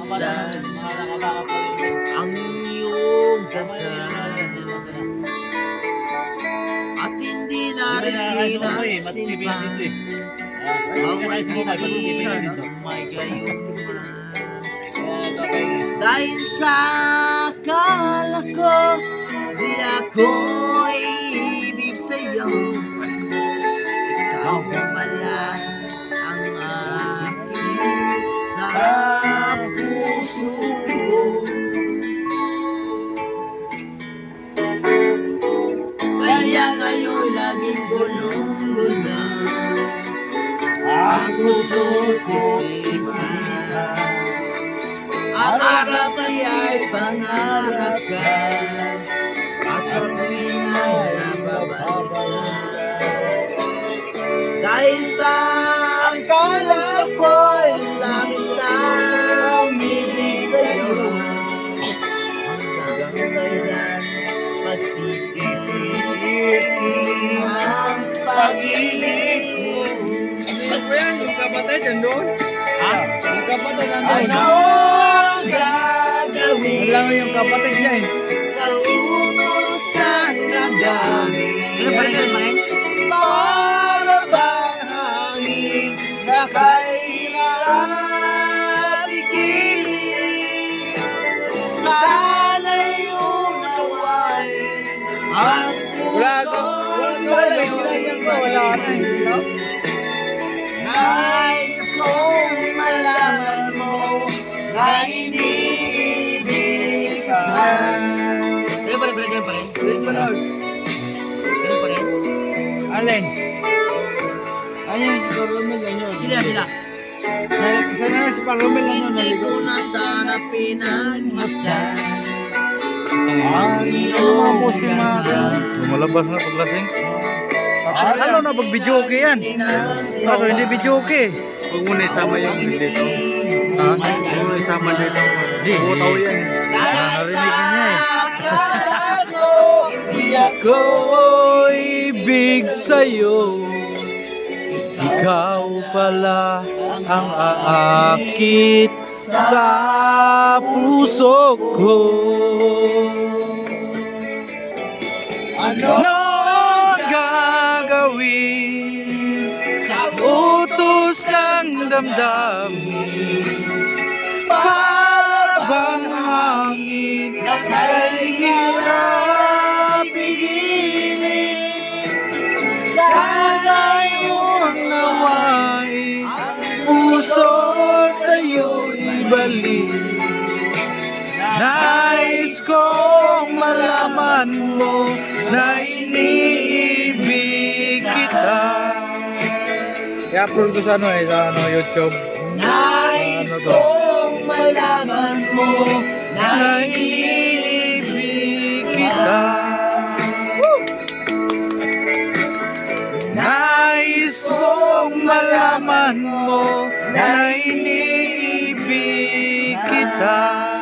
masdan ang iyong ganda. At hindi na rin pinasimpan bawat hihingan ng may gayuma. Dahil sa akala ko di ako ibig sa'yo, ikaw pala ang aking sa puso ko. Kaya ngayon laging gulong-gula ang puso ko isipan. At agapay ay pangarap ka, at sa tuwing ay nababalisan. Dahil sa akala ko'y labis na umibig sa'yo, hanggang kailan magtitiis ang pag-ibig ko. Ano yan? Yung kapatid nandun? Ha? Yung kapatid nandun? Ano gagawin? Wala ko yung kapatid niya eh. Sa utos ng damdamin. Ano ba yun, man? Para bang hangin na kahirap igilid. Sana'y unawain ang puso sa'yo. Wala na eh. Nais kong malaman mo na iniibig ka. Ganun pa rin. Ganun pa rin? Ganun pa rin. Alin? Ayun, si Parlomel yan yun. Sila. Isa na lang si Parlomel yan yun. Hindi ko na sana pinagmasdan Ano mga post yung mga Lumalabas na paglasing. Ano na pag video okay yan? Kaso hindi video okay. Huwag mo na isama yung dito. Ha? Huwag mo na isama dito. Hindi. Butaw yan. Narinig na niya eh. Hindi ako Ibig sa'yo, ikaw pala ang aakit sa puso ko. Ano ang gagawin sa utos ng damdamin? Para bang hangin na kahirap igilid. Sana'y unawain ang puso sa'yo'y balik. Nais kong malaman mo na iniibig kita. I-upload ko sa YouTube. Nais Ano to? kong malaman mo Na iniibig kita. Nais kong malaman mo na iniibig kita.